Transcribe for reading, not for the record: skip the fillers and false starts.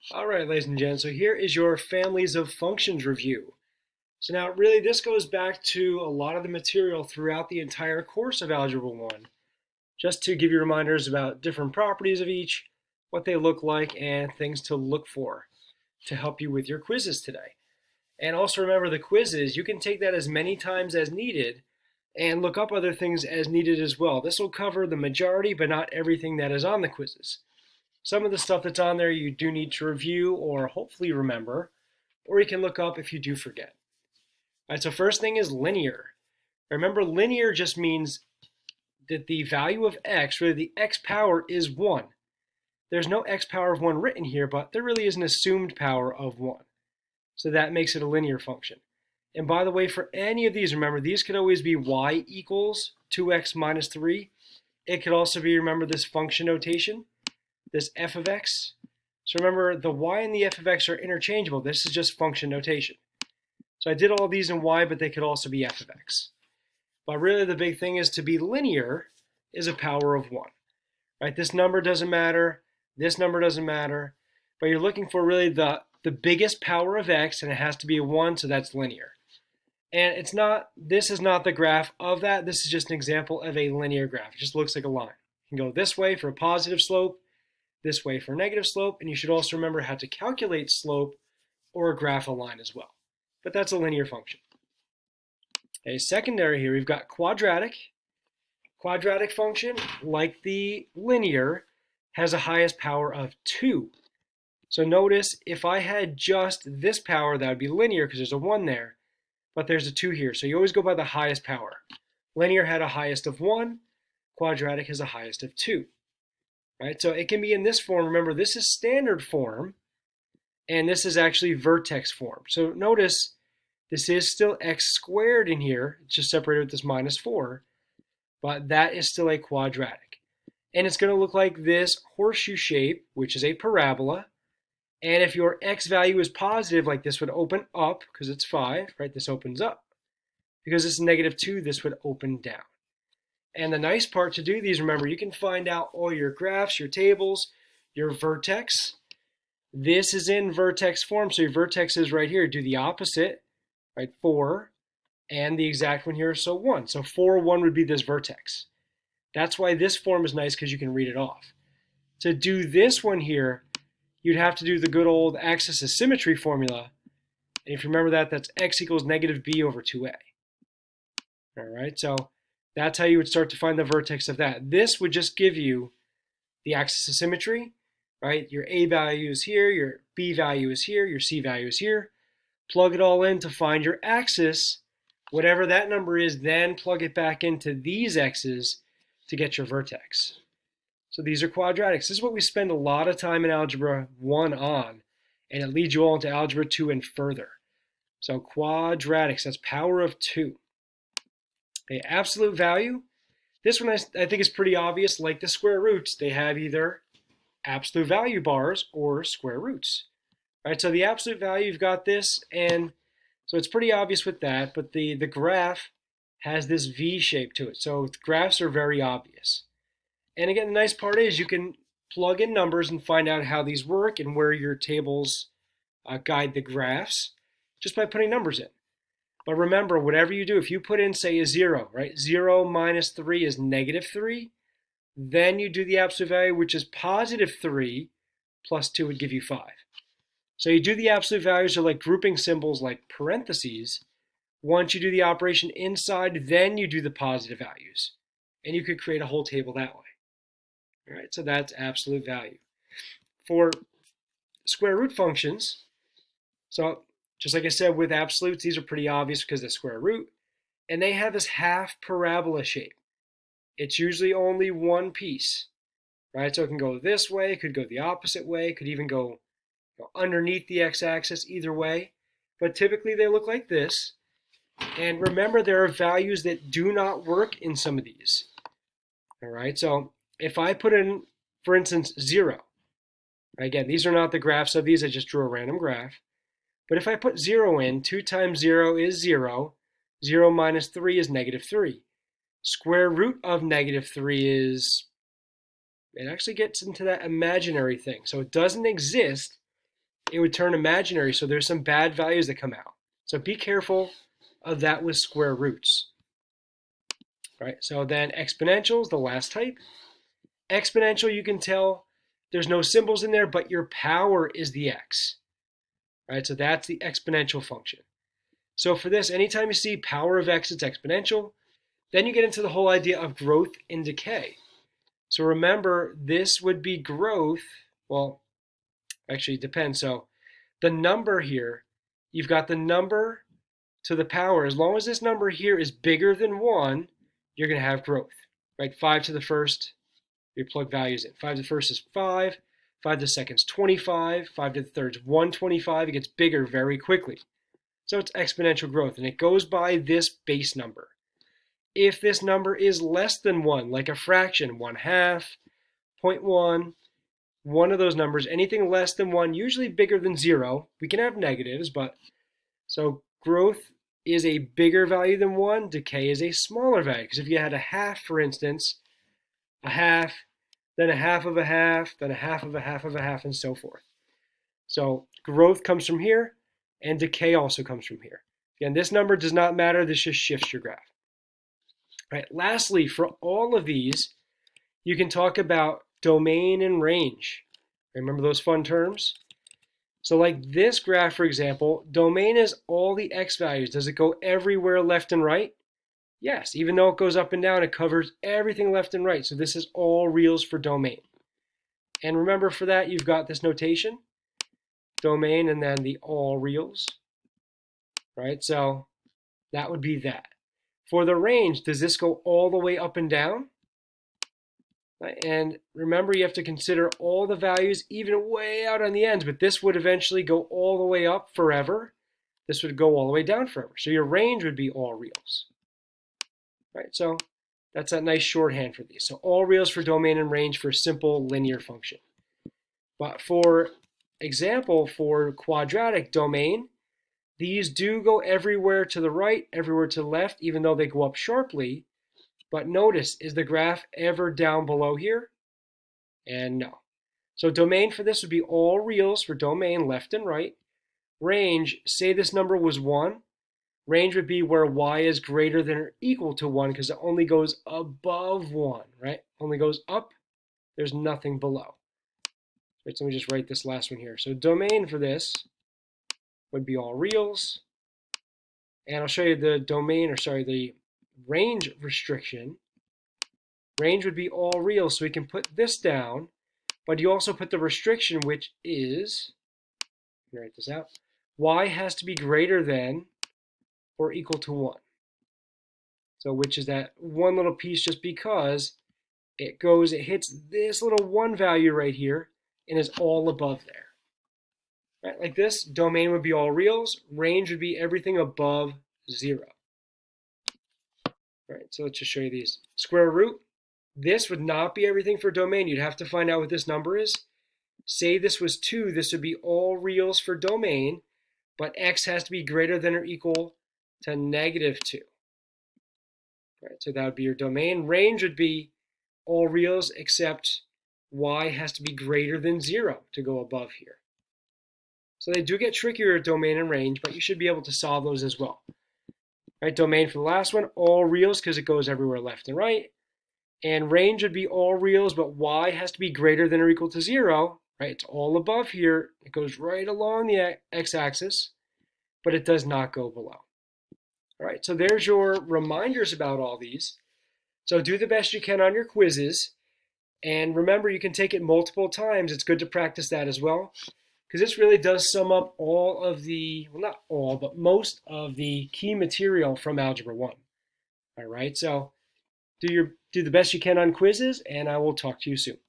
All right, ladies and gents, so here is your families of functions review. So now really this goes back to a lot of the material throughout the entire course of Algebra 1, just to give you reminders about different properties of each, what they look like, and things to look for to help you with your quizzes today. And also remember the quizzes, you can take that as many times as needed and look up other things as needed as well. This will cover the majority, but not everything that is on the quizzes. Some of the stuff that's on there you do need to review or hopefully remember, or you can look up if you do forget. All right, so first thing is linear. Remember, linear just means that the value of x, really the x power, is 1. There's no x power of 1 written here, but there really is an assumed power of 1. So that makes it a linear function. And by the way, for any of these, remember, these could always be y equals 2x minus 3. It could also be, remember, this function notation, this f of x. So remember, the y and the f of x are interchangeable. This is just function notation. So I did all these in y, but they could also be f of x. But really the big thing is to be linear is a power of 1. Right? This number doesn't matter. This number doesn't matter. But you're looking for really the biggest power of x, and it has to be a 1, so that's linear. And it's not, this is not the graph of that. This is just an example of a linear graph. It just looks like a line. You can go this way for a positive slope, this way for negative slope, and you should also remember how to calculate slope or graph a line as well. But that's a linear function. Okay, secondary here, we've got quadratic. Quadratic function, like the linear, has a highest power of 2. So notice if I had just this power, that would be linear because there's a 1 there, but there's a 2 here. So you always go by the highest power. Linear had a highest of 1, quadratic has a highest of 2. Right? So it can be in this form. Remember, this is standard form, and this is actually vertex form. So notice this is still x squared in here. It's just separated with this minus 4, but that is still a quadratic. And it's going to look like this horseshoe shape, which is a parabola. And if your x value is positive, like this would open up because it's 5, right? This opens up. Because it's negative 2, this would open down. And the nice part to do these, remember, you can find out all your graphs, your tables, your vertex. This is in vertex form, so your vertex is right here. Do the opposite, right? 4, and the exact one here, so 1. So 4, 1 would be this vertex. That's why this form is nice, because you can read it off. To do this one here, you'd have to do the good old axis of symmetry formula. And if you remember that, that's x equals negative b over 2a. All right, so that's how you would start to find the vertex of that. This would just give you the axis of symmetry, right? Your a value is here, your b value is here, your c value is here. Plug it all in to find your axis. Whatever that number is, then plug it back into these x's to get your vertex. So these are quadratics. This is what we spend a lot of time in Algebra 1 on, and it leads you all into Algebra 2 and further. So quadratics, that's power of 2. Okay, absolute value. This one I think is pretty obvious. Like the square roots, they have either absolute value bars or square roots. All right, so the absolute value, you've got this, and so it's pretty obvious with that, but the graph has this V shape to it. So graphs are very obvious. And again, the nice part is you can plug in numbers and find out how these work and where your tables guide the graphs just by putting numbers in. But remember, whatever you do, if you put in, say, a 0, right? 0 minus 3 is negative 3. Then you do the absolute value, which is positive 3, plus 2 would give you 5. So you do the absolute values are like grouping symbols like parentheses. Once you do the operation inside, then you do the positive values. And you could create a whole table that way. All right, so that's absolute value. For square root functions, so just like I said with absolutes, these are pretty obvious because they're square root. And they have this half parabola shape. It's usually only one piece, right? So it can go this way, it could go the opposite way, it could even go underneath the x-axis, either way. But typically they look like this. And remember, there are values that do not work in some of these. All right, so if I put in, for instance, 0, again, these are not the graphs of these, I just drew a random graph. But if I put 0 in, 2 times 0 is 0. 0 minus 3 is negative 3. Square root of negative 3 is, it actually gets into that imaginary thing. So it doesn't exist, it would turn imaginary, so there's some bad values that come out. So be careful of that with square roots. All right, so then exponential is the last type. Exponential, you can tell there's no symbols in there, but your power is the x. All right, so that's the exponential function. So for this, anytime you see power of x, it's exponential. Then you get into the whole idea of growth and decay. So remember, this would be growth. Well, actually, it depends. So the number here, you've got the number to the power. As long as this number here is bigger than 1, you're going to have growth. Right? 5 to the first, you plug values in. 5 to the first is 5. 5 to the second is 25. 5 to the third is 125. It gets bigger very quickly. So it's exponential growth, and it goes by this base number. If this number is less than 1, like a fraction, 1/2, 0.1, one of those numbers, anything less than 1, usually bigger than 0. We can have negatives, but so growth is a bigger value than 1, decay is a smaller value. Because if you had a half, for instance, a half, then a half of a half, then a half of a half of a half, and so forth. So growth comes from here, and decay also comes from here. Again, this number does not matter, this just shifts your graph. All right, lastly, for all of these, you can talk about domain and range. Remember those fun terms? So like this graph, for example, domain is all the x values. Does it go everywhere left and right? Yes, even though it goes up and down, it covers everything left and right. So this is all reals for domain. And remember, for that, you've got this notation, domain and then the all reals, right? So that would be that. For the range, does this go all the way up and down? And remember, you have to consider all the values, even way out on the ends, but this would eventually go all the way up forever. This would go all the way down forever. So your range would be all reals. Right, so that's a nice shorthand for these. So all reals for domain and range for a simple linear function. But for example, for quadratic domain, these do go everywhere to the right, everywhere to the left, even though they go up sharply. But notice, is the graph ever down below here? And no. So domain for this would be all reals for domain, left and right. Range, say this number was 1. Range would be where y is greater than or equal to 1 because it only goes above 1, right? Only goes up. There's nothing below. Right, so let me just write this last one here. So domain for this would be all reals. And I'll show you the domain, or sorry, the range restriction. Range would be all reals, so we can put this down, but you also put the restriction, which is, let me write this out, y has to be greater than or equal to 1. So which is that one little piece, just because it hits this little 1 value right here and is all above there. Right, like this, domain would be all reals, range would be everything above 0. All right, so let's just show you these. Square root, this would not be everything for domain. You'd have to find out what this number is. Say this was 2, this would be all reals for domain, but x has to be greater than or equal to -2. All right, so that would be your domain. Range would be all reals except y has to be greater than 0 to go above here. So they do get trickier at domain and range, but you should be able to solve those as well. Right, domain for the last one, all reals because it goes everywhere left and right. And range would be all reals, but y has to be greater than or equal to 0. Right, it's all above here. It goes right along the x-axis, but it does not go below. All right, so there's your reminders about all these. So do the best you can on your quizzes. And remember, you can take it multiple times. It's good to practice that as well, because this really does sum up all of the, well, not all, but most of the key material from Algebra 1. All right, so do the best you can on quizzes, and I will talk to you soon.